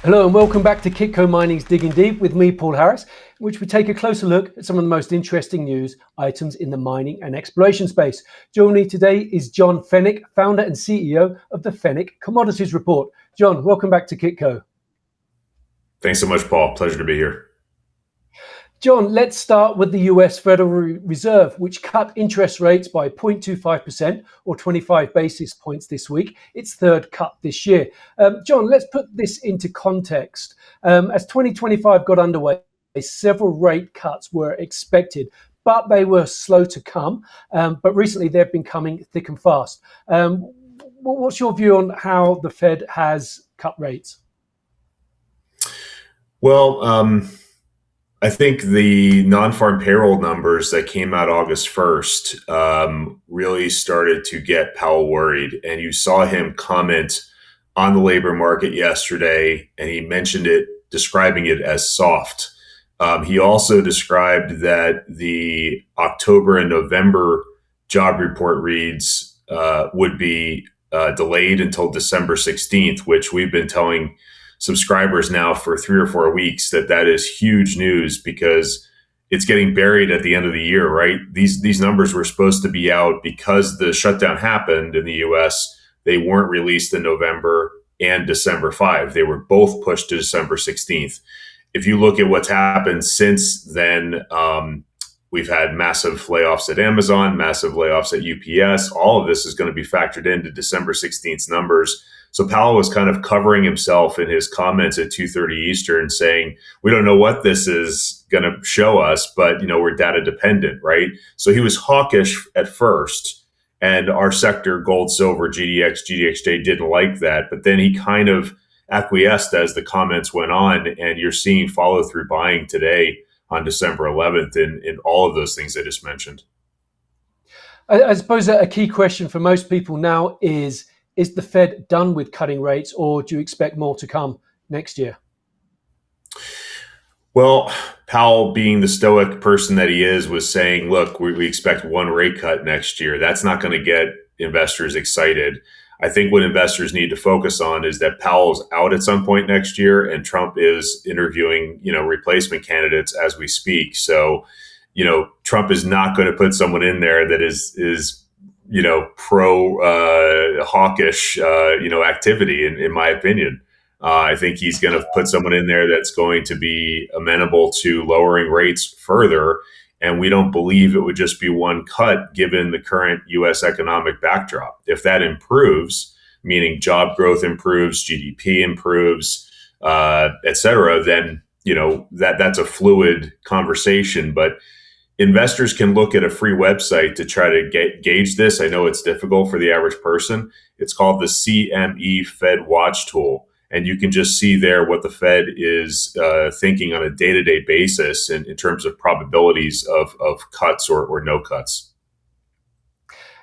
Hello and welcome back to Kitco Mining's Digging Deep with me, Paul Harris, in which we take a closer look at some of the most interesting news items in the mining and exploration space. Joining me today is John Feneck, founder and CEO of the Feneck Commodities Report. John, welcome back to Kitco. Thanks so much, Paul. Pleasure to be here. John, let's start with the US Federal Reserve, which cut interest rates by 0.25% or 25 basis points this week, its third cut this year. John, let's put this into context. As 2025 got underway, several rate cuts were expected, but they were slow to come. But recently they've been coming thick and fast. What's your view on how the Fed has cut rates? Well, I think the non-farm payroll numbers that came out August 1st really started to get Powell worried. And you saw him comment on the labor market yesterday, and he mentioned it, describing it as soft. He also described that the October and November job report reads would be delayed until December 16th, which we've been telling subscribers now for 3 or 4 weeks that is huge news because it's getting buried at the end of the year, right? These numbers were supposed to be out because the shutdown happened in the US. They weren't released in November and December 5. They were both pushed to December 16th. If you look at what's happened since then, we've had massive layoffs at Amazon, massive layoffs at UPS. All of this is going to be factored into December 16th numbers. So Powell was kind of covering himself in his comments at 2:30 Eastern saying, we don't know what this is going to show us, but we're data dependent, right? So he was hawkish at first, and our sector, gold, silver, GDX, GDXJ didn't like that. But then he kind of acquiesced as the comments went on, and you're seeing follow through buying today on December 11th in all of those things I just mentioned. I suppose a key question for most people now is the Fed done with cutting rates, or do you expect more to come next year? Well, Powell, being the stoic person that he is, was saying, look, we expect one rate cut next year. That's not going to get investors excited. I think what investors need to focus on is that Powell's out at some point next year, and Trump is interviewing, replacement candidates as we speak. So, Trump is not going to put someone in there that is pro hawkish, activity, in my opinion. I think he's going to put someone in there that's going to be amenable to lowering rates further. And we don't believe it would just be one cut given the current U.S. economic backdrop. If that improves, meaning job growth improves, GDP improves, et cetera, then, that's a fluid conversation. But investors can look at a free website to try to gauge this. I know it's difficult for the average person. It's called the CME Fed Watch Tool. And you can just see there what the Fed is thinking on a day-to-day basis in terms of probabilities of cuts or no cuts.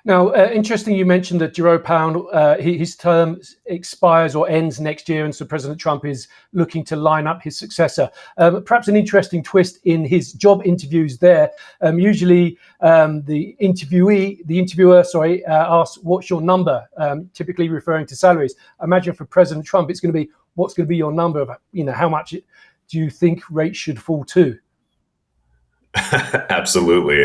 Now, interesting you mentioned that Jerome Powell, his term expires or ends next year, and so President Trump is looking to line up his successor. Perhaps an interesting twist in his job interviews there. Usually the interviewer asks, what's your number, typically referring to salaries. I imagine for President Trump, it's going to be, what's going to be your number? How much do you think rates should fall to? Absolutely.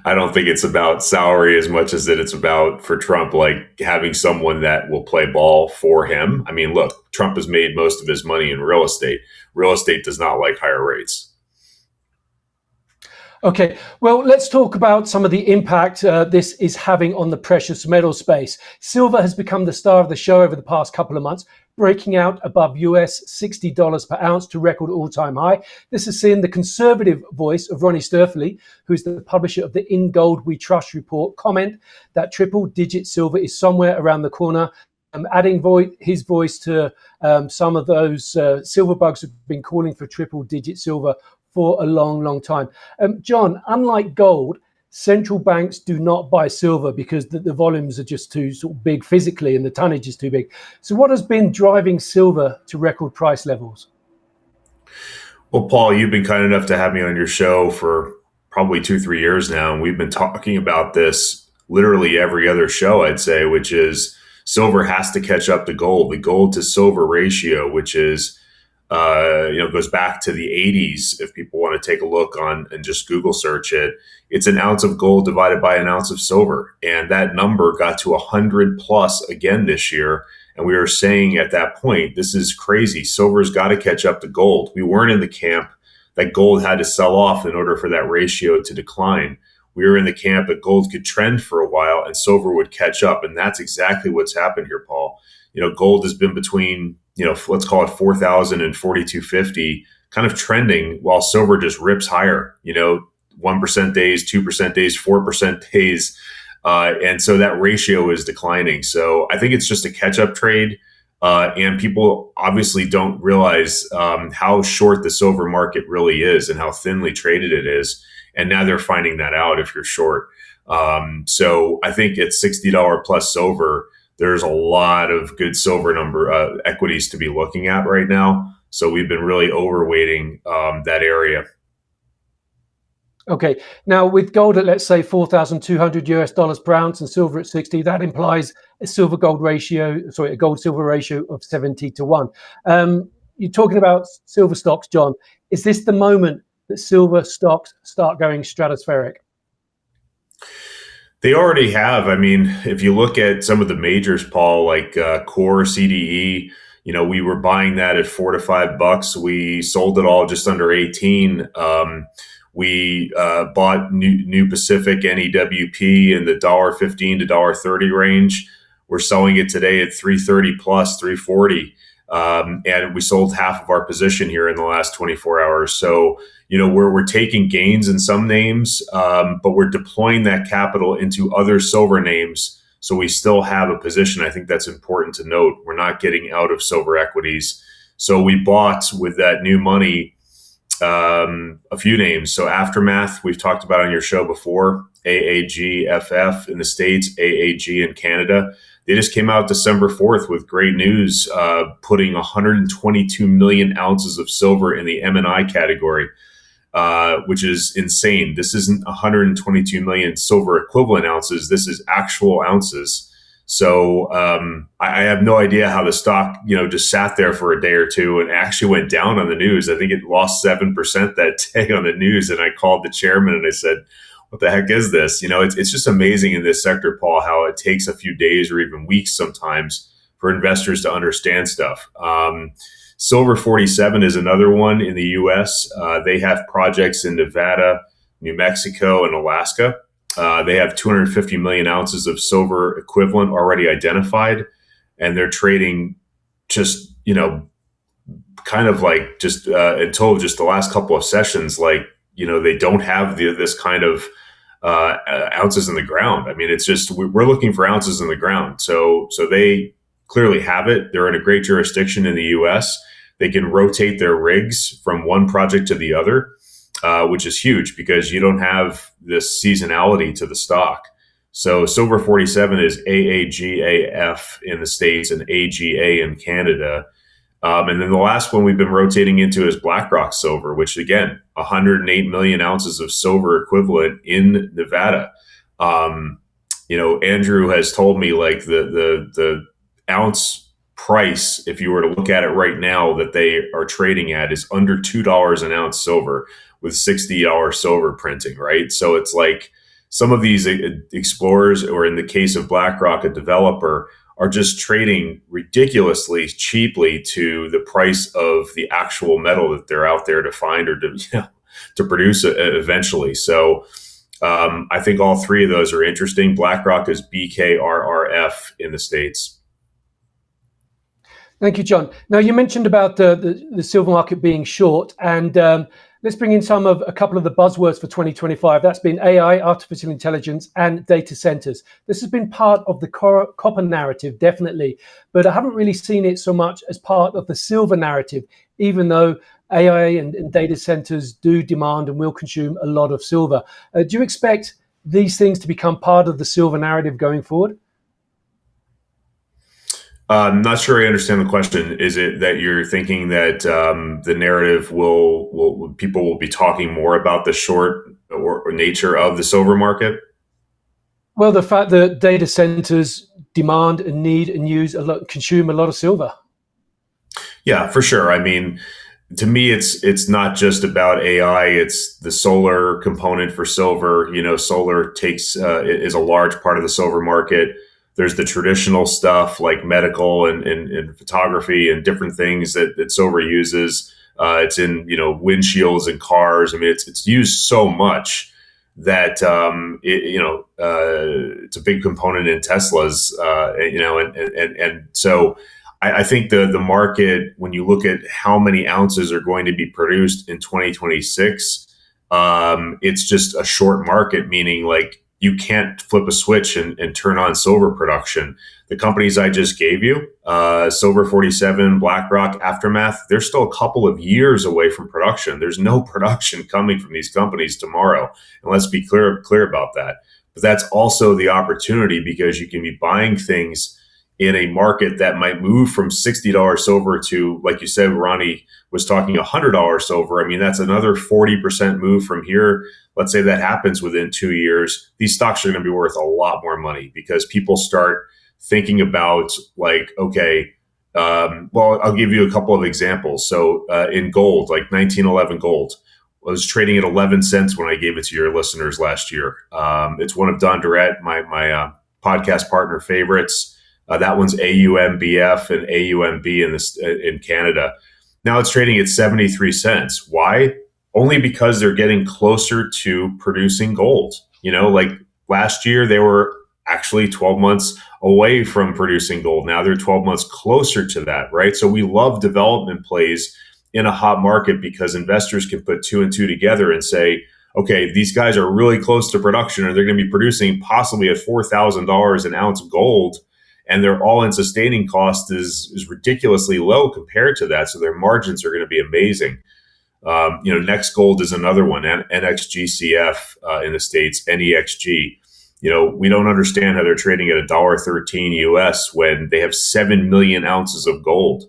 I don't think it's about salary as much as that it's about, for Trump, like having someone that will play ball for him. I mean, look, Trump has made most of his money in real estate. Real estate does not like higher rates. Okay, well, let's talk about some of the impact this is having on the precious metal space. Silver has become the star of the show over the past couple of months, breaking out above US $60 per ounce to record all-time high. This has seen the conservative voice of Ronnie Sturfley, who's the publisher of the In Gold We Trust report, comment that triple-digit silver is somewhere around the corner, adding his voice to some of those silver bugs who've been calling for triple-digit silver for a long, long time. John, unlike gold, central banks do not buy silver because the volumes are just too sort of big physically and the tonnage is too big. So what has been driving silver to record price levels? Well, Paul, you've been kind enough to have me on your show for probably 2-3 years now, and we've been talking about this literally every other show, I'd say, which is silver has to catch up to gold. The gold to silver ratio, which is goes back to the 80s. If people want to take a look on and just Google search it, it's an ounce of gold divided by an ounce of silver. And that number got to 100 plus again this year. And we were saying at that point, this is crazy. Silver's got to catch up to gold. We weren't in the camp that gold had to sell off in order for that ratio to decline. We were in the camp that gold could trend for a while and silver would catch up. And that's exactly what's happened here, Paul. Gold has been between, let's call it 4,000 and 4,250, kind of trending, while silver just rips higher, 1% days, 2% days, 4% days. And so that ratio is declining. So I think it's just a catch-up trade. And people obviously don't realize how short the silver market really is and how thinly traded it is. And now they're finding that out if you're short. So I think at $60 plus silver, there's a lot of good silver equities to be looking at right now. So we've been really overweighting that area. Okay. Now with gold at, let's say, $4,200 per ounce and silver at 60, that implies a a gold silver ratio of 70-1. You're talking about silver stocks, John. Is this the moment that silver stocks start going stratospheric? They already have. I mean, if you look at some of the majors, Paul, like Coeur, CDE, we were buying that at $4 to $5. We sold it all just under 18. We bought New Pacific, NEWP, in the $1.15 to $1.30 range. We're selling it today at $3.30 plus, $3.40. And we sold half of our position here in the last 24 hours. So, we're taking gains in some names, but we're deploying that capital into other silver names. So we still have a position. I think that's important to note. We're not getting out of silver equities. So we bought with that new money a few names. So Aftermath, we've talked about on your show before, AAGFF in the States, AAG in Canada. They just came out December 4th with great news, putting 122 million ounces of silver in the M&I category, which is insane. This isn't 122 million silver equivalent ounces. This is actual ounces. So I have no idea how the stock, just sat there for a day or two and actually went down on the news. I think it lost 7% that day on the news. And I called the chairman and I said, what the heck is this? It's just amazing in this sector, Paul, how it takes a few days or even weeks sometimes for investors to understand stuff. Silver 47 is another one in the U.S. They have projects in Nevada, New Mexico, and Alaska. They have 250 million ounces of silver equivalent already identified, and they're trading just, kind of like just until just the last couple of sessions, like, they don't have this kind of ounces in the ground. I mean, it's just, we're looking for ounces in the ground. So they clearly have it. They're in a great jurisdiction in the U.S. They can rotate their rigs from one project to the other, which is huge because you don't have this seasonality to the stock. So Silver 47 is AAGAF in the States and AGA in Canada. And then the last one we've been rotating into is BlackRock Silver, which again, 108 million ounces of silver equivalent in Nevada. Andrew has told me like the ounce price, if you were to look at it right now, that they are trading at is under $2 an ounce silver with $60 silver printing, right? So it's like some of these explorers, or in the case of BlackRock, a developer, are just trading ridiculously cheaply to the price of the actual metal that they're out there to find or to produce eventually. So I think all three of those are interesting. BlackRock is BKRRF in the States. Thank you, John. Now, you mentioned about the silver market being short, and let's bring in a couple of the buzzwords for 2025. That's been AI, artificial intelligence, and data centers. This has been part of the copper narrative, definitely, but I haven't really seen it so much as part of the silver narrative, even though AI and data centers do demand and will consume a lot of silver. Do you expect these things to become part of the silver narrative going forward? I'm not sure I understand the question. Is it that you're thinking that the narrative people will be talking more about the short or nature of the silver market? Well, the fact that data centers demand and need and consume a lot of silver. Yeah, for sure. I mean, to me, it's not just about AI. It's the solar component for silver. Solar is a large part of the silver market. There's the traditional stuff like medical and photography and different things that silver uses. It's in windshields and cars. I mean, it's used so much that it's a big component in Teslas. And so I think the market, when you look at how many ounces are going to be produced in 2026, it's just a short market, meaning like you can't flip a switch and turn on silver production. The companies I just gave you, Silver 47, BlackRock, Aftermath, they're still a couple of years away from production. There's no production coming from these companies tomorrow. And let's be clear about that. But that's also the opportunity, because you can be buying things in a market that might move from $60 silver to, like you said, Ronnie was talking $100 silver. I mean, that's another 40% move from here. Let's say that happens within 2 years. These stocks are going to be worth a lot more money, because people start thinking about like, okay, well, I'll give you a couple of examples. So in gold, like 1911 gold was trading at 11 cents when I gave it to your listeners last year. It's one of Don Durrett, my podcast partner favorites. That one's AUMBF and AUMB in Canada. Now it's trading at 73 cents. Why? Only because they're getting closer to producing gold. Like last year, they were actually 12 months away from producing gold. Now they're 12 months closer to that, right? So we love development plays in a hot market, because investors can put two and two together and say, okay, these guys are really close to production, or they're going to be producing possibly at $4,000 an ounce gold, and their all-in sustaining cost is ridiculously low compared to that. So their margins are going to be amazing. Next Gold is another one, NXGCF in the States, NEXG. We don't understand how they're trading at $1.13 US when they have 7 million ounces of gold.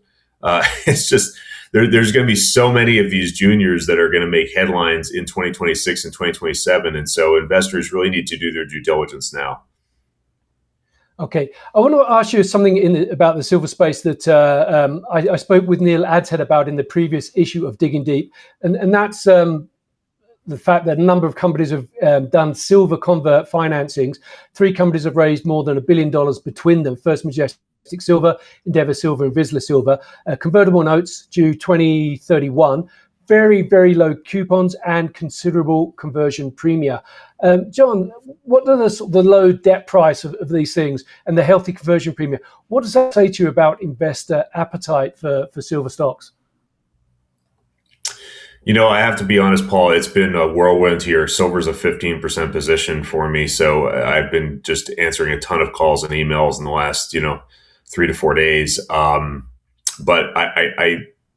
It's just, there's going to be so many of these juniors that are going to make headlines in 2026 and 2027. And so investors really need to do their due diligence now. Okay, I want to ask you something about the silver space that I spoke with Neil Adshead about in the previous issue of Digging Deep, and that's the fact that a number of companies have done silver convert financings. 3 companies have raised more than $1 billion between them: First Majestic Silver, Endeavour Silver, and Vizsla Silver. Convertible notes due 2031. Very, very low coupons and considerable conversion premia. John, what are the low debt price of these things and the healthy conversion premia? What does that say to you about investor appetite for silver stocks? I have to be honest, Paul, it's been a whirlwind here. Silver's a 15% position for me. So I've been just answering a ton of calls and emails in the last, 3 to 4 days. But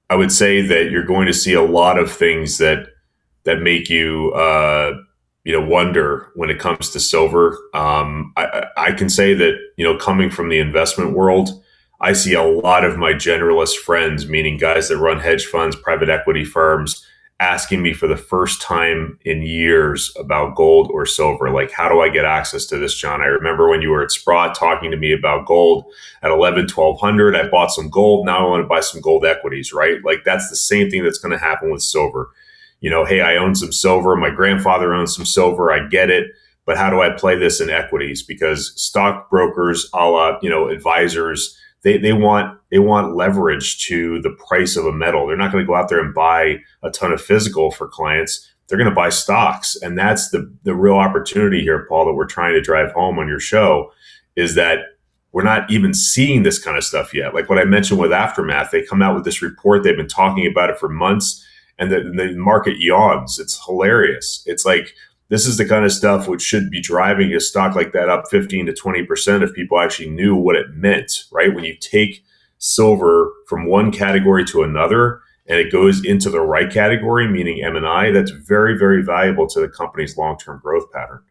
I would say that you're going to see a lot of things that make you wonder when it comes to silver. I can say that coming from the investment world, I see a lot of my generalist friends, meaning guys that run hedge funds, private equity firms, asking me for the first time in years about gold or silver. Like, how do I get access to this, John? I remember when you were at Sprott talking to me about gold at 1200. I bought some gold. Now I want to buy some gold equities, right? Like, that's the same thing that's going to happen with silver. Hey, I own some silver. My grandfather owns some silver. I get it. But how do I play this in equities? Because stockbrokers, a la, advisors, they want leverage to the price of a metal. They're not going to go out there and buy a ton of physical for clients. They're going to buy stocks. And that's the real opportunity here, Paul, that we're trying to drive home on your show, is that we're not even seeing this kind of stuff yet. Like what I mentioned with Aftermath, they come out with this report. They've been talking about it for months, and the market yawns. It's hilarious. It's like, this is the kind of stuff which should be driving a stock like that up 15 to 20% if people actually knew what it meant, right? When you take silver from one category to another and it goes into the right category, meaning M&I, that's very, very valuable to the company's long-term growth pattern.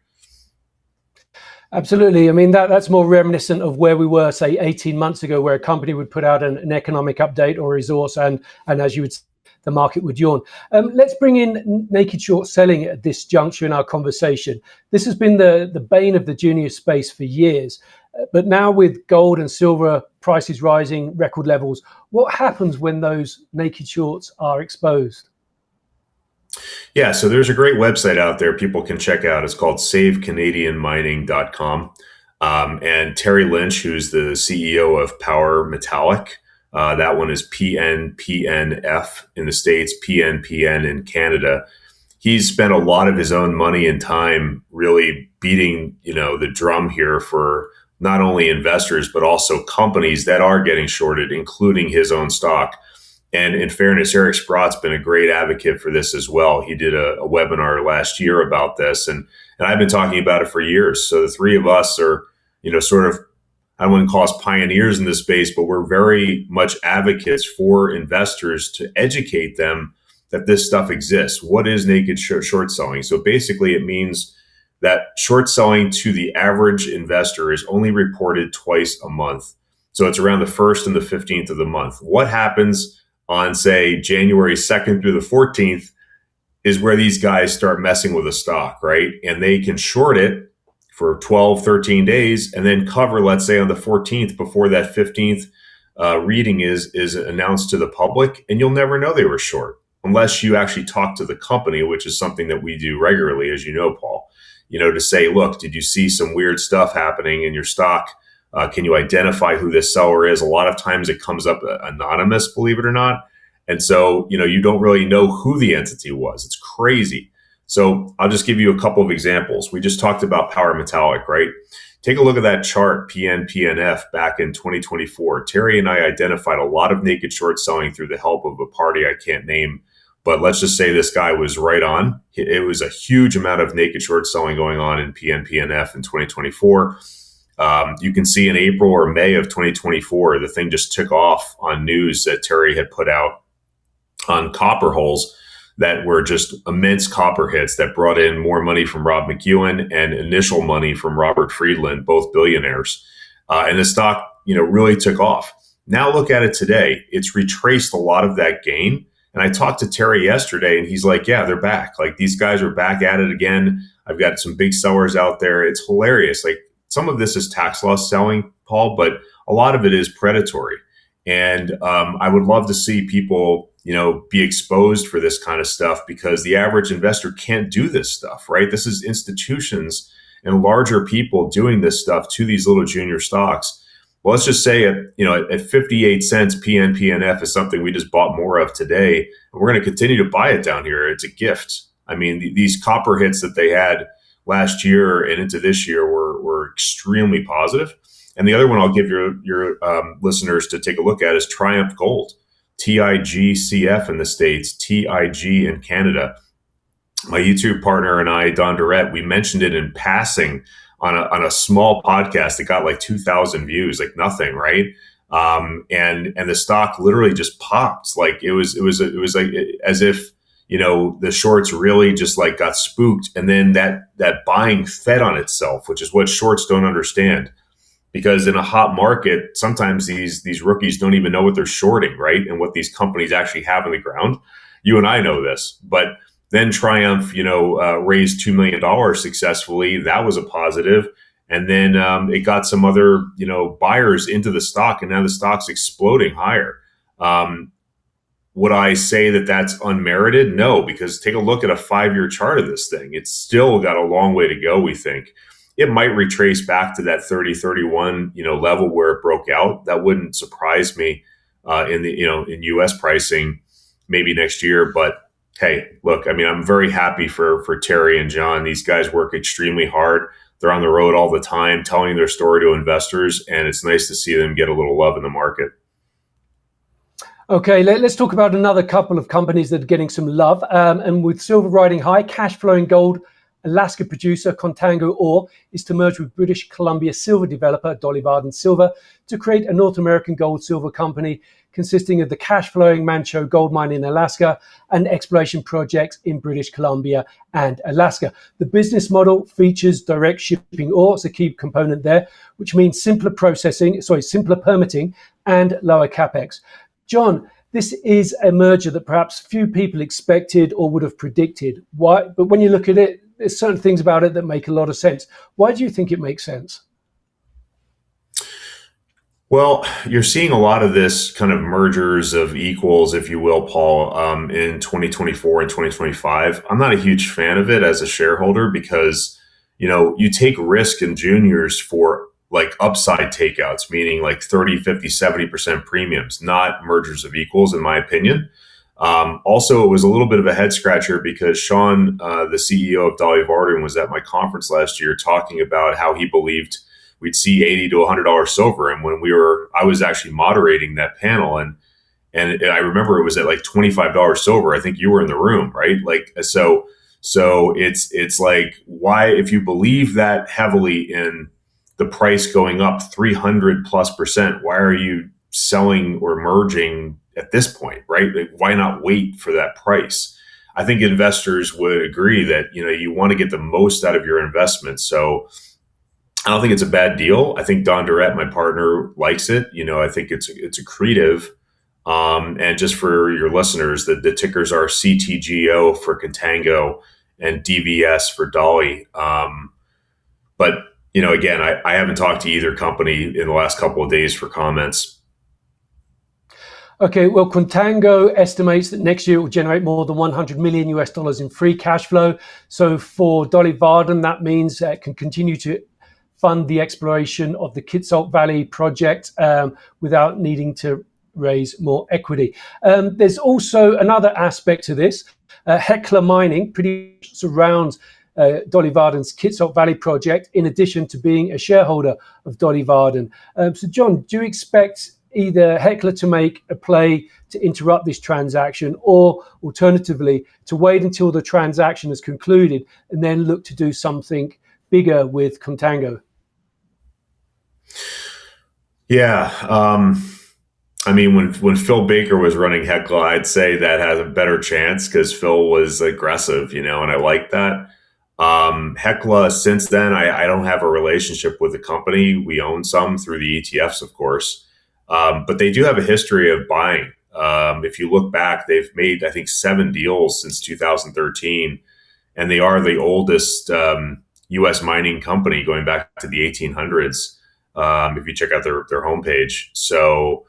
Absolutely. I mean, that's more reminiscent of where we were, say, 18 months ago, where a company would put out an economic update or resource, and as you would say, the market would yawn. Let's bring in naked short selling at this juncture in our conversation. This has been the bane of the junior space for years. But now with gold and silver prices rising, record levels, what happens when those naked shorts are exposed? Yeah, so there's a great website out there people can check out. It's called savecanadianmining.com. And Terry Lynch, who's the CEO of Power Metallic, that one is PNPNF in the States, PNPN in Canada. He's spent a lot of his own money and time really beating, the drum here for not only investors, but also companies that are getting shorted, including his own stock. And in fairness, Eric Sprott's been a great advocate for this as well. He did a webinar last year about this, and I've been talking about it for years. So the three of us are, sort of, I wouldn't call us pioneers in this space, but we're very much advocates for investors to educate them that this stuff exists. What is naked short selling? So basically it means that short selling to the average investor is only reported twice a month. So it's around the 1st and the 15th of the month. What happens on, say, January 2nd through the 14th is where these guys start messing with a stock, right? And they can short it for 12, 13 days and then cover, let's say, on the 14th before that 15th reading is announced to the public. And you'll never know they were short unless you actually talk to the company, which is something that we do regularly, as you know, Paul, to say, look, did you see some weird stuff happening in your stock? Can you identify who this seller is? A lot of times it comes up anonymous, believe it or not. And so, you don't really know who the entity was. It's crazy. So I'll just give you a couple of examples. We just talked about Power Metallic, right? Take a look at that chart, PNPNF, back in 2024. Terry and I identified a lot of naked short selling through the help of a party I can't name. But let's just say this guy was right on. It was a huge amount of naked short selling going on in PNPNF in 2024. You can see in April or May of 2024, the thing just took off on news that Terry had put out on copper holes that were just immense copper hits that brought in more money from Rob McEwen and initial money from Robert Friedland, both billionaires. And the stock, really took off. Now look at it today. It's retraced a lot of that gain. And I talked to Terry yesterday and he's like, yeah, they're back. Like these guys are back at it again. I've got some big sellers out there. It's hilarious. Like some of this is tax loss selling, Paul, but a lot of it is predatory. And I would love to see people, be exposed for this kind of stuff because the average investor can't do this stuff, right? This is institutions and larger people doing this stuff to these little junior stocks. Well, let's just say at 58 cents, PNPNF is something we just bought more of today. And we're going to continue to buy it down here. It's a gift. I mean, these copper hits that they had last year and into this year were extremely positive. And the other one I'll give your listeners to take a look at is Triumph Gold, TIGCF in the States, TIG in Canada. My YouTube partner and I, Don Durrett, we mentioned it in passing on a small podcast that got like 2,000 views, like nothing, right? And the stock literally just popped. Like it was like as if the shorts really just like got spooked, and then that buying fed on itself, which is what shorts don't understand. Because in a hot market, sometimes these rookies don't even know what they're shorting, right? And what these companies actually have on the ground. You and I know this, but then Triumph, raised $2 million successfully. That was a positive. And then it got some other, buyers into the stock, and now the stock's exploding higher. Would I say that that's unmerited? No, because take a look at a 5-year chart of this thing. It's still got a long way to go, we think. It might retrace back to that 30, 31, level where it broke out. That wouldn't surprise me in U.S. pricing maybe next year. But hey, look, I mean, I'm very happy for Terry and John. These guys work extremely hard. They're on the road all the time telling their story to investors, and it's nice to see them get a little love in the market. Okay, let's talk about another couple of companies that are getting some love. And with silver riding high, cash flowing gold, Alaska producer Contango ore is to merge with British Columbia silver developer Dolly Varden Silver to create a North American gold silver company consisting of the cash flowing Manh Choh gold mine in Alaska and exploration projects in British Columbia and Alaska. The business model features direct shipping ore, it's a key component there, which means simpler permitting and lower capex. John, this is a merger that perhaps few people expected or would have predicted. Why? But when you look at it, there's certain things about it that make a lot of sense. Why do you think it makes sense? Well, you're seeing a lot of this kind of mergers of equals, if you will, Paul, in 2024 and 2025. I'm not a huge fan of it as a shareholder because, you take risk in juniors for like upside takeouts, meaning like 30, 50, 70% premiums, not mergers of equals, in my opinion. Also, it was a little bit of a head scratcher because Sean, the CEO of Dolly Varden, was at my conference last year talking about how he believed we'd see $80 to $100 silver. And I was actually moderating that panel, and I remember it was at like $25 silver. I think you were in the room, right? Like so it's like, why, if you believe that heavily in the price going up 300+%, why are you selling or merging at this point, right? Like, why not wait for that price? I think investors would agree that you want to get the most out of your investment. So I don't think it's a bad deal. I think Don Durrett, my partner, likes it. I think it's accretive. And just for your listeners, the tickers are CTGO for Contango and DVS for Dolly. But again, I haven't talked to either company in the last couple of days for comments. Okay, well, Contango estimates that next year it will generate more than $100 million in free cash flow. So for Dolly Varden, that means it can continue to fund the exploration of the Kitco Valley project without needing to raise more equity. There's also another aspect to this. Hecla Mining pretty much surrounds Dolly Varden's Kitco Valley project, in addition to being a shareholder of Dolly Varden. So, John, do you expect either Hecla to make a play to interrupt this transaction, or alternatively to wait until the transaction is concluded and then look to do something bigger with Contango? Yeah. I mean, when Phil Baker was running Hecla, I'd say that has a better chance because Phil was aggressive, and I like that. Hecla, since then, I don't have a relationship with the company. We own some through the ETFs, of course. But they do have a history of buying. If you look back, they've made, I think, 7 deals since 2013, and they are the oldest U.S. mining company going back to the 1800s. If you check out their homepage, so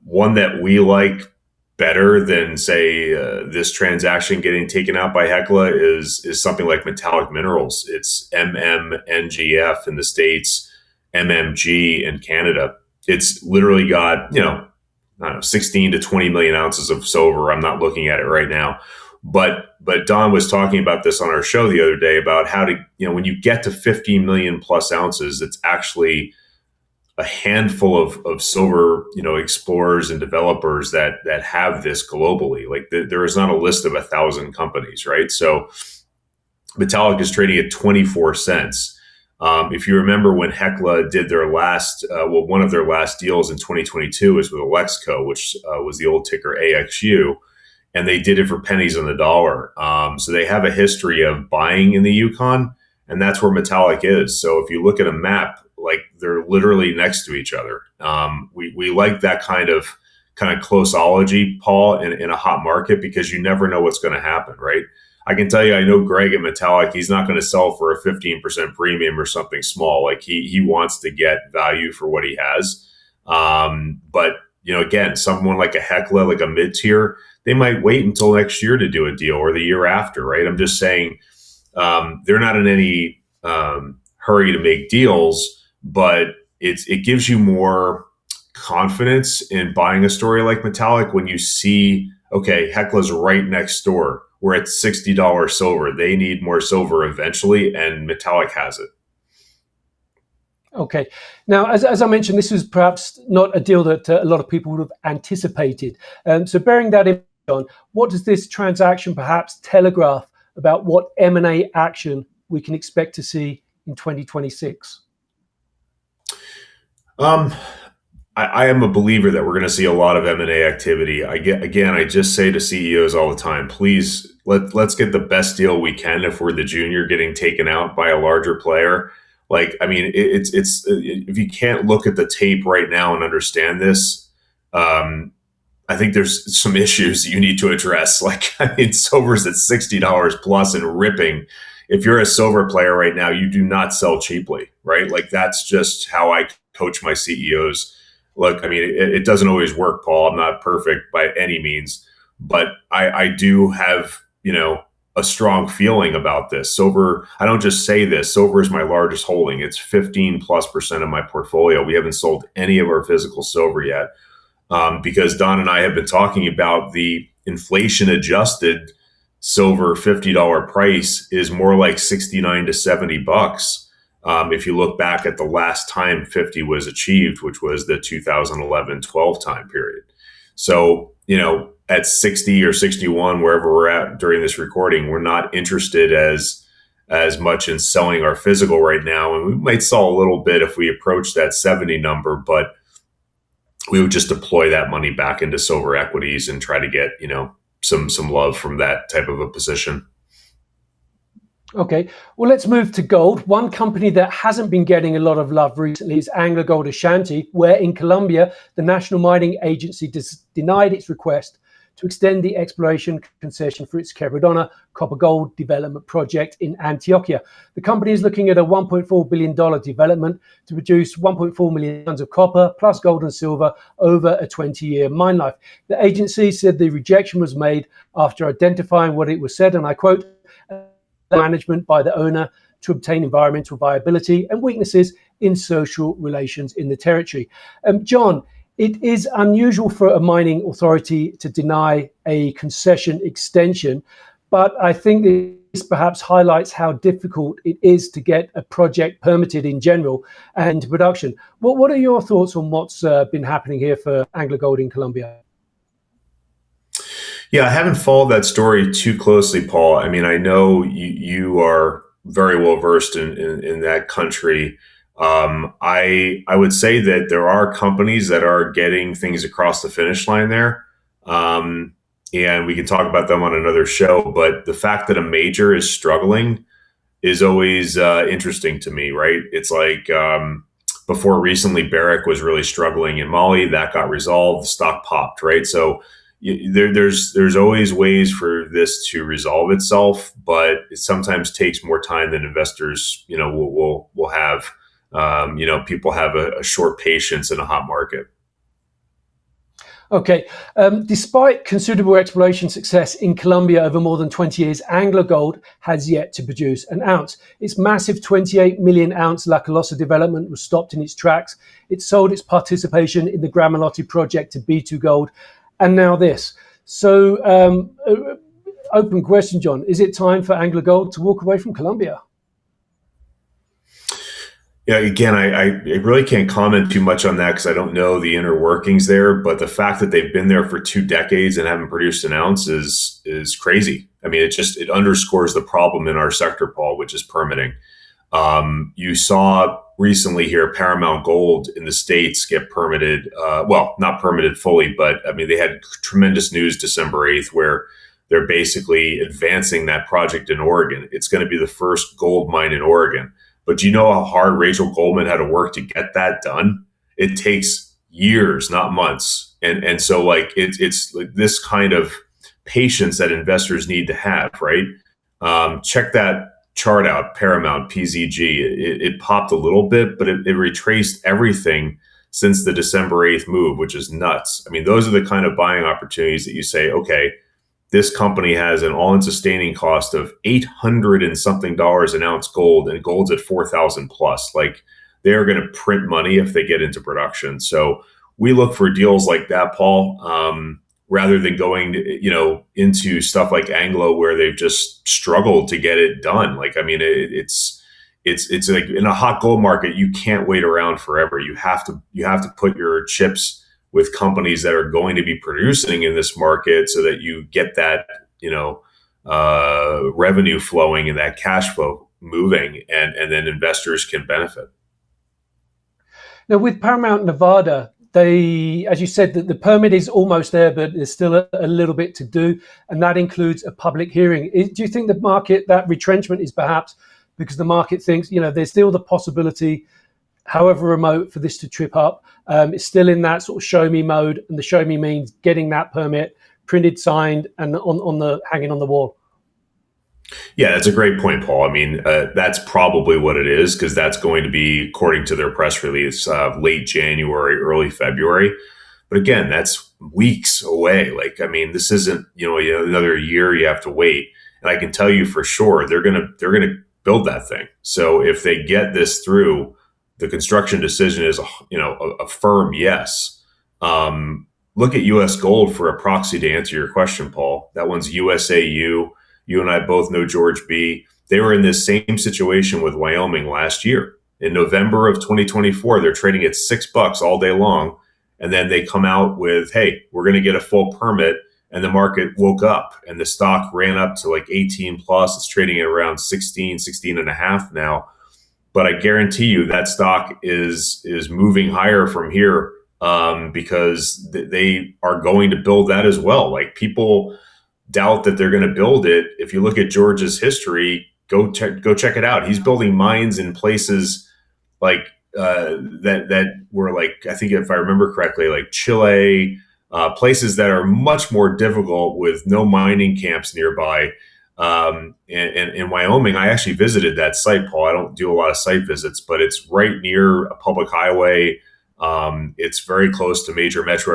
one that we like better than, say, this transaction getting taken out by Hecla is something like metallic minerals. It's MMNGF in the States, MMG in Canada. It's literally got, I don't know, 16 to 20 million ounces of silver. I'm not looking at it right now. But Don was talking about this on our show the other day about how to, when you get to 50 million plus ounces, it's actually a handful of silver, explorers and developers that have this globally. Like there is not a list of 1,000 companies, right? So metallic is trading at 24 cents. If you remember when Hecla did their one of their last deals in 2022 was with Alexco, which was the old ticker AXU, and they did it for pennies on the dollar. So they have a history of buying in the Yukon, and that's where metallic is. So if you look at a map, like they're literally next to each other. We like that kind of closeology, Paul, in a hot market, because you never know what's going to happen, right? I can tell you, I know Greg at Metallic, he's not going to sell for a 15% premium or something small. Like he wants to get value for what he has. But, again, someone like a Hecla, like a mid-tier, they might wait until next year to do a deal or the year after, right? I'm just saying they're not in any hurry to make deals, but it gives you more confidence in buying a story like Metallic when you see, okay, Hecla's right next door. We're at $60 silver. They need more silver eventually, and Metallic has it. Okay. Now, as I mentioned, this was perhaps not a deal that a lot of people would have anticipated. So bearing that in mind, John, what does this transaction perhaps telegraph about what M&A action we can expect to see in 2026? I am a believer that we're going to see a lot of M&A activity. I just say to CEOs all the time, please let's get the best deal we can if we're the junior getting taken out by a larger player. Like, I mean, it's if you can't look at the tape right now and understand this, I think there's some issues that you need to address. Like, I mean, silver's at $60 plus and ripping. If you're a silver player right now, you do not sell cheaply, right? Like, that's just how I coach my CEOs. Look, I mean, it doesn't always work, Paul. I'm not perfect by any means, but I do have, a strong feeling about this. Silver, I don't just say this, silver is my largest holding. It's 15+% of my portfolio. We haven't sold any of our physical silver yet, because Don and I have been talking about the inflation adjusted silver $50 price is more like 69 to $70. If you look back at the last time 50 was achieved, which was the 2011-12 time period. So, at 60 or 61, wherever we're at during this recording, we're not interested as much in selling our physical right now. And we might sell a little bit if we approach that 70 number, but we would just deploy that money back into silver equities and try to get, some love from that type of a position. Okay, well, let's move to gold. One company that hasn't been getting a lot of love recently is AngloGold Ashanti, where in Colombia, the National Mining Agency denied its request to extend the exploration concession for its Quebradona copper-gold development project in Antioquia. The company is looking at a $1.4 billion development to produce 1.4 million tons of copper plus gold and silver over a 20-year mine life. The agency said the rejection was made after identifying what it was said, and I quote, management by the owner to obtain environmental viability and weaknesses in social relations in the territory. John, it is unusual for a mining authority to deny a concession extension, but I think this perhaps highlights how difficult it is to get a project permitted in general and into production. What are your thoughts on what's been happening here for AngloGold in Colombia? Yeah, I haven't followed that story too closely, Paul. I mean, I know you are very well versed in that country. I would say that there are companies that are getting things across the finish line there, and we can talk about them on another show. But the fact that a major is struggling is always interesting to me, right? It's like before recently, Barrick was really struggling in Mali. That got resolved. The stock popped, right? So there's always ways for this to resolve itself, but it sometimes takes more time than investors, will have. People have a short patience in a hot market. Okay. Despite considerable exploration success in Colombia over more than 20 years, AngloGold has yet to produce an ounce. Its massive 28 million ounce La Colosa development was stopped in its tracks. It sold its participation in the Gramalote project to B2Gold. And now this. So, open question, John. Is it time for AngloGold to walk away from Colombia? Yeah, again, I really can't comment too much on that because I don't know the inner workings there. But the fact that they've been there for 2 decades and haven't produced an ounce is crazy. I mean, it underscores the problem in our sector, Paul, which is permitting. You saw recently here Paramount Gold in the States get permitted, not permitted fully, but I mean, they had tremendous news December 8th where they're basically advancing that project in Oregon. It's going to be the first gold mine in Oregon. But do you know how hard Rachel Goldman had to work to get that done? It takes years, not months. And so like it's like this kind of patience that investors need to have, right? Check that chart out, Paramount, PZG. It popped a little bit, but it retraced everything since the December 8th move, which is nuts. I mean, those are the kind of buying opportunities that you say, okay, this company has an all-in sustaining cost of $800 and something an ounce gold, and gold's at 4,000 plus. Like, they are going to print money if they get into production. So we look for deals like that, Paul, rather than going, into stuff like Anglo where they've just struggled to get it done. Like, I mean, it's like in a hot gold market, you can't wait around forever. You have to put your chips with companies that are going to be producing in this market so that you get that, revenue flowing and that cash flow moving, and then investors can benefit. Now, with Paramount Nevada, they, as you said, that the permit is almost there, but there's still a little bit to do, and that includes a public hearing. Do you think the market, that retrenchment is perhaps because the market thinks, there's still the possibility, however remote, for this to trip up? It's still in that sort of show me mode, and the show me means getting that permit printed, signed, and hanging on the wall. Yeah, that's a great point, Paul. I mean, that's probably what it is, because that's going to be, according to their press release, late January, early February. But again, that's weeks away. Like, I mean, this isn't, another year you have to wait. And I can tell you for sure, they're gonna build that thing. So if they get this through, the construction decision is, a firm yes. Look at U.S. Gold for a proxy to answer your question, Paul. That one's USAU. You and I both know George B. They were in this same situation with Wyoming last year. In November of 2024, they're trading at $6 all day long. And then they come out with, hey, we're going to get a full permit. And the market woke up and the stock ran up to like 18 plus. It's trading at around 16 and a half now. But I guarantee you that stock is moving higher from here, because they are going to build that as well. Like, people doubt that they're going to build it. If you look at George's history, go check it out. He's building mines in places like that were, like, I think if I remember correctly, like Chile, places that are much more difficult with no mining camps nearby. And in Wyoming, I actually visited that site, Paul. I don't do a lot of site visits, but it's right near a public highway. It's very close to major metro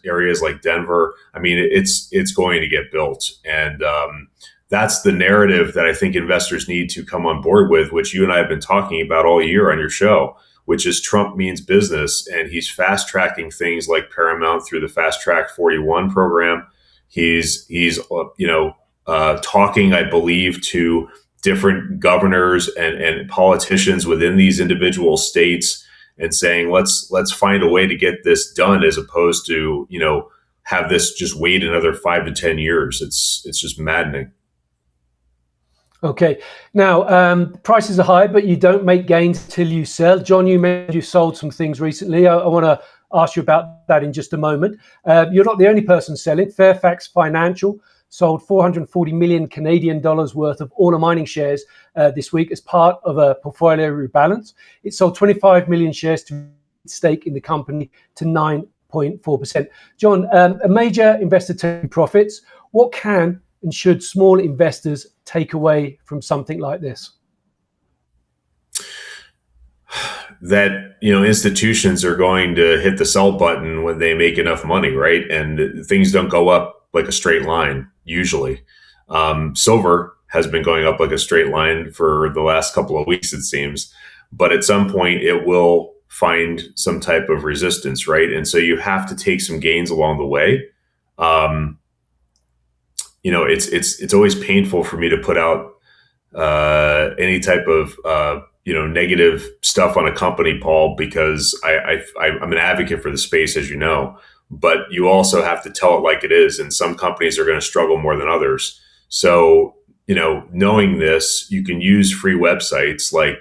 areas like Denver. I mean, it's going to get built. And that's the narrative that I think investors need to come on board with, which you and I have been talking about all year on your show, which is Trump means business. And he's fast tracking things like Paramount through the Fast Track 41 program. He's talking, I believe, to different governors and politicians within these individual states, and saying, let's find a way to get this done, as opposed to, have this just wait another 5 to 10 years. It's just maddening. Okay. Now, prices are high, but you don't make gains till you sell. John, you mentioned you sold some things recently. I want to ask you about that in just a moment. You're not the only person selling. Fairfax Financial sold 440 million Canadian dollars worth of all the mining shares this week as part of a portfolio rebalance. It sold 25 million shares to stake in the company to 9.4%. John, a major investor taking profits. What can and should small investors take away from something like this? That, institutions are going to hit the sell button when they make enough money, right? And things don't go up like a straight line usually. Silver has been going up like a straight line for the last couple of weeks, it seems, but at some point it will find some type of resistance, right? And so you have to take some gains along the way. It's always painful for me to put out any type of negative stuff on a company, Paul, because I'm an advocate for the space, as you know. But you also have to tell it like it is, and some companies are going to struggle more than others. So, knowing this, you can use free websites like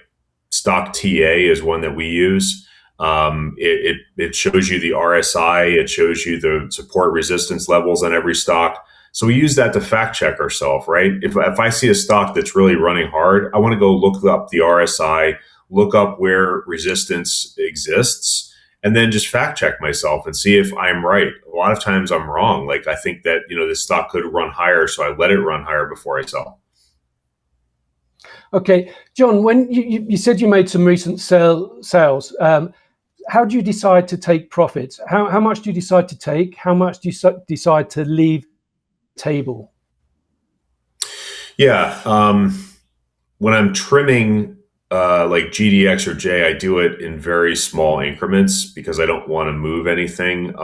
Stock TA is one that we use. It shows you the RSI, it shows you the support resistance levels on every stock. So we use that to fact check ourselves, right? If I see a stock that's really running hard, I want to go look up the RSI, look up where resistance exists, and then just fact check myself and see if I'm right. A lot of times I'm wrong. Like, I think that, this stock could run higher, so I let it run higher before I sell. Okay, John, when you said you made some recent sales, how do you decide to take profits? How much do you decide to take? How much do you decide to leave the table? Yeah, when I'm trimming like GDX or J, I do it in very small increments because I don't want to move anything.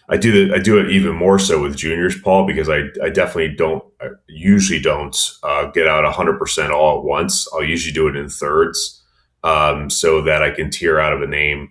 I do it even more so with juniors, Paul, because I usually don't get out 100% all at once. I'll usually do it in thirds, so that I can tier out of a name.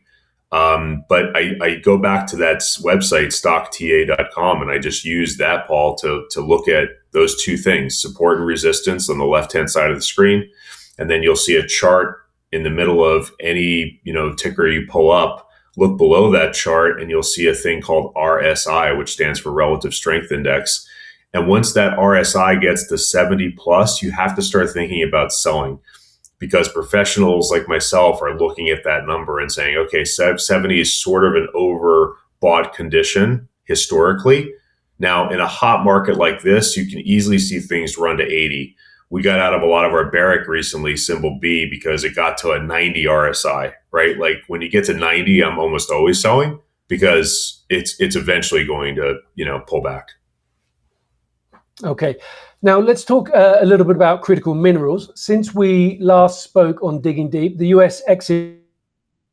But I go back to that website, stockta.com, and I just use that, Paul, to look at those two things, support and resistance on the left-hand side of the screen. And then you'll see a chart in the middle of any, ticker you pull up. Look below that chart and you'll see a thing called RSI, which stands for Relative Strength Index. And once that RSI gets to 70 plus, you have to start thinking about selling, because professionals like myself are looking at that number and saying, okay, 70 is sort of an overbought condition historically. Now, in a hot market like this, you can easily see things run to 80. We got out of a lot of our Barrick recently, symbol B, because it got to a 90 RSI, right? Like when you get to 90, I'm almost always selling because it's eventually going to, pull back. Okay. Now let's talk a little bit about critical minerals. Since we last spoke on Digging Deep, the US Exim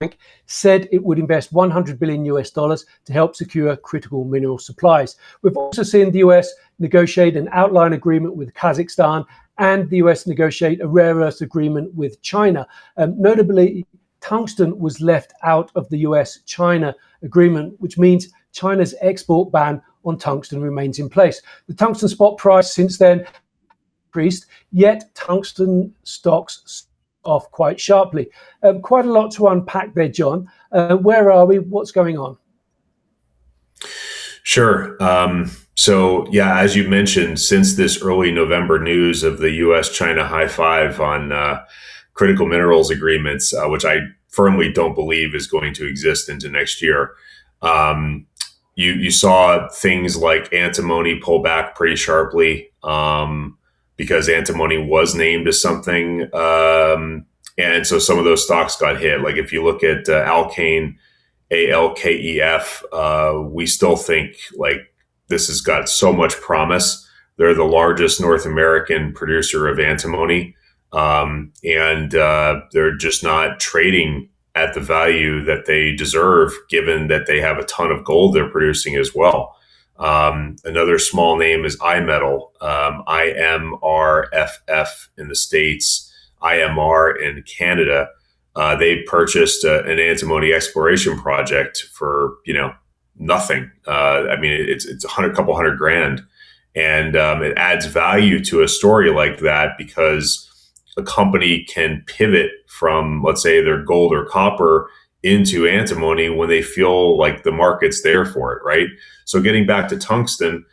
Bank said it would invest $100 billion to help secure critical mineral supplies. We've also seen the US negotiate an outline agreement with Kazakhstan and the US negotiate a rare earth agreement with China. Notably, tungsten was left out of the US-China agreement, which means China's export ban on tungsten remains in place. The tungsten spot price since then increased, yet tungsten stocks off quite sharply. Quite a lot to unpack there, John. Where are we? What's going on? Sure. So, yeah, as you mentioned, since this early November news of the U.S.-China high five on critical minerals agreements, which I firmly don't believe is going to exist into next year, you saw things like antimony pull back pretty sharply because antimony was named as something. And so some of those stocks got hit. Like if you look at Alkane, ALKEF, we still think like this has got so much promise. They're the largest North American producer of antimony, and they're just not trading at the value that they deserve, given that they have a ton of gold they're producing as well. Another small name is iMetal, IMRFF in the States, IMR in Canada. They purchased an antimony exploration project for nothing. I mean, it's a couple hundred grand, and it adds value to a story like that because a company can pivot from, let's say, their gold or copper into antimony when they feel like the market's there for it, right? So getting back to tungsten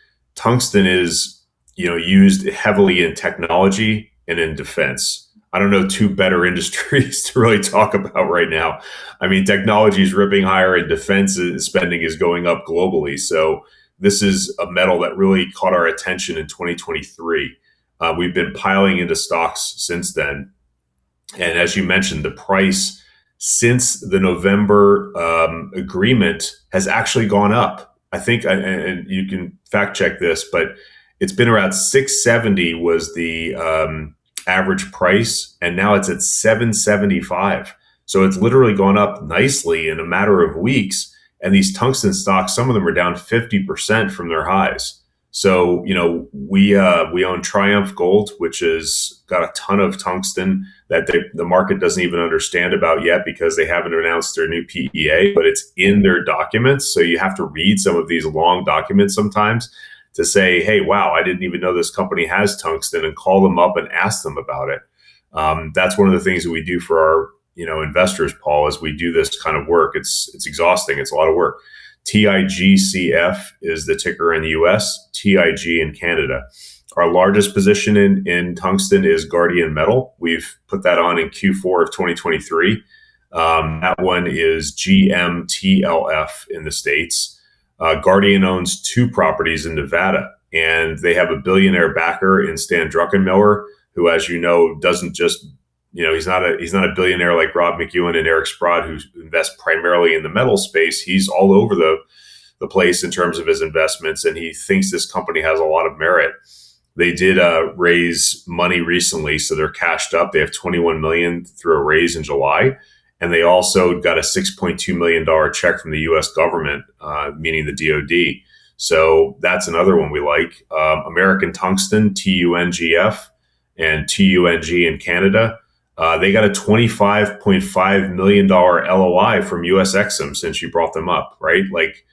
is used heavily in technology and in defense. I don't know two better industries to really talk about right now. I mean, technology is ripping higher and defense spending is going up globally. So this is a metal that really caught our attention in 2023. We've been piling into stocks since then. And as you mentioned, the price since the November agreement has actually gone up. I think, and you can fact check this, but it's been around 670 was the average price, and now it's at 775. So it's literally gone up nicely in a matter of weeks. And these tungsten stocks, some of them are down 50% from their highs. So, we own Triumph Gold, which has got a ton of tungsten that the market doesn't even understand about yet because they haven't announced their new PEA, but it's in their documents. So you have to read some of these long documents sometimes to say, hey, wow, I didn't even know this company has tungsten, and call them up and ask them about it. That's one of the things that we do for our investors, Paul, as we do this kind of work. It's exhausting. It's a lot of work. TIGCF is the ticker in the US, TIG in Canada. Our largest position in tungsten is Guardian Metal. We've put that on in Q4 of 2023. That one is GMTLF in the States. Guardian owns two properties in Nevada, and they have a billionaire backer in Stan Druckenmiller, who, as you know, doesn't just he's not a billionaire like Rob McEwen and Eric Sprott, who invest primarily in the metal space. He's all over the place in terms of his investments, and he thinks this company has a lot of merit. They did raise money recently, so they're cashed up. They have $21 million through a raise in July, and they also got a $6.2 million check from the U.S. government, meaning the DoD. So that's another one we like. American Tungsten, TUNGF, and TUNG in Canada. They got a $25.5 million LOI from US Exim since you brought them up, right? Like,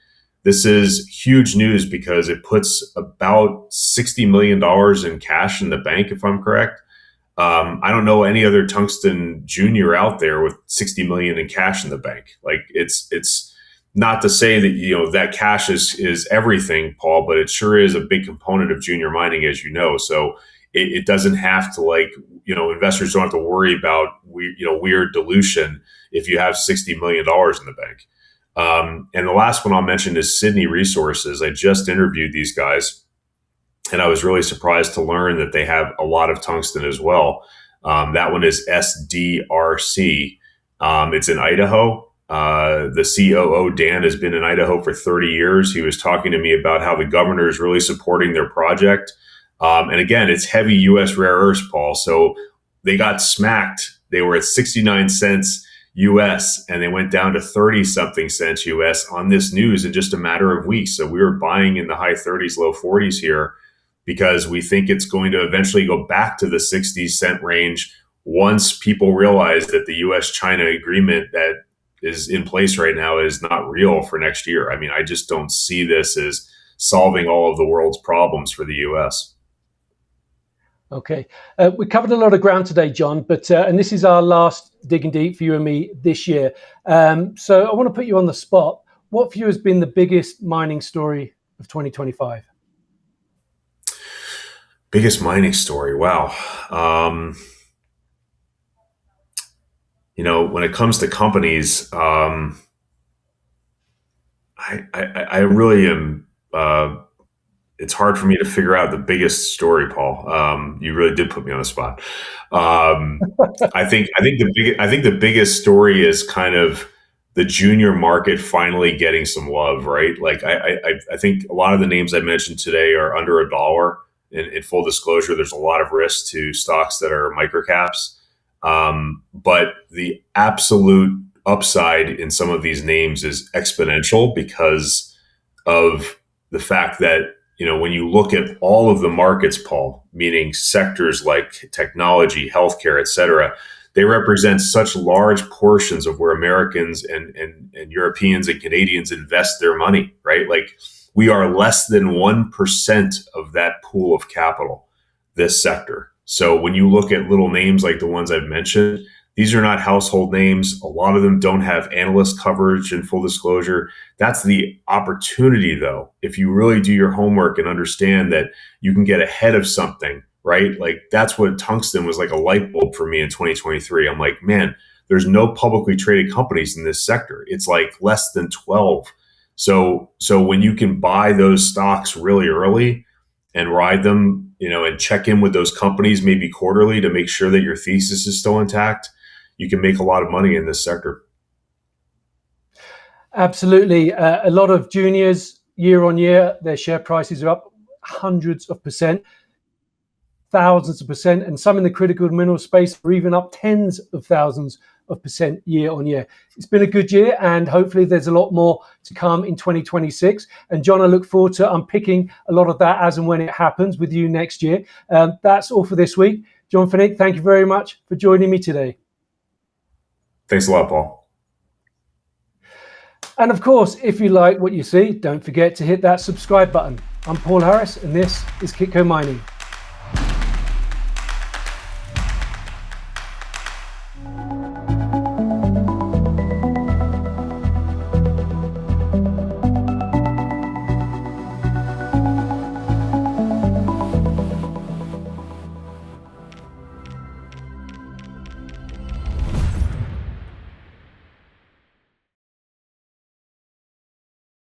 this is huge news because it puts about $60 million in cash in the bank, if I'm correct. I don't know any other tungsten junior out there with 60 million in cash in the bank. Like, it's not to say that, that cash is everything, Paul, but it sure is a big component of junior mining, as you know. So it doesn't have to investors don't have to worry about weird dilution if you have $60 million in the bank. And the last one I'll mention is Sydney Resources. I just interviewed these guys, and I was really surprised to learn that they have a lot of tungsten as well. That one is SDRC. It's in Idaho. The COO, Dan, has been in Idaho for 30 years. He was talking to me about how the governor is really supporting their project. And again, it's heavy U.S. rare earths, Paul. So they got smacked. They were at 69 cents US, and they went down to 30 something cents US on this news in just a matter of weeks. So we were buying in the high 30s, low 40s here because we think it's going to eventually go back to the 60-cent range once people realize that the US-China agreement that is in place right now is not real for next year. I mean, I just don't see this as solving all of the world's problems for the US. Okay, we covered a lot of ground today, John, but and this is our last Digging Deep for you and me this year. So I want to put you on the spot. What for you has been the biggest mining story of 2025? Biggest mining story? Wow. When it comes to companies, I really am. It's hard for me to figure out the biggest story, Paul. You really did put me on the spot. I think the biggest story is kind of the junior market finally getting some love, right? Like I think a lot of the names I mentioned today are under $1. In full disclosure, there's a lot of risk to stocks that are microcaps, but the absolute upside in some of these names is exponential because of the fact that when you look at all of the markets, Paul, meaning sectors like technology, healthcare, et cetera, they represent such large portions of where Americans and Europeans and Canadians invest their money, right? Like we are less than 1% of that pool of capital, this sector. So when you look at little names like the ones I've mentioned, these are not household names. A lot of them don't have analyst coverage in full disclosure. That's the opportunity, though, if you really do your homework and understand that you can get ahead of something, right? Like that's what tungsten was like a light bulb for me in 2023. I'm like, man, there's no publicly traded companies in this sector. It's like less than 12. So when you can buy those stocks really early and ride them, and check in with those companies maybe quarterly to make sure that your thesis is still intact, you can make a lot of money in this sector. Absolutely. A lot of juniors year on year, their share prices are up hundreds of percent, thousands of percent, and some in the critical mineral space are even up tens of thousands of percent year on year. It's been a good year, and hopefully there's a lot more to come in 2026. And John, I look forward to unpicking a lot of that as and when it happens with you next year. That's all for this week. John Feneck, thank you very much for joining me today. Thanks a lot, Paul. And of course, if you like what you see, don't forget to hit that subscribe button. I'm Paul Harris, and this is Kitco Mining.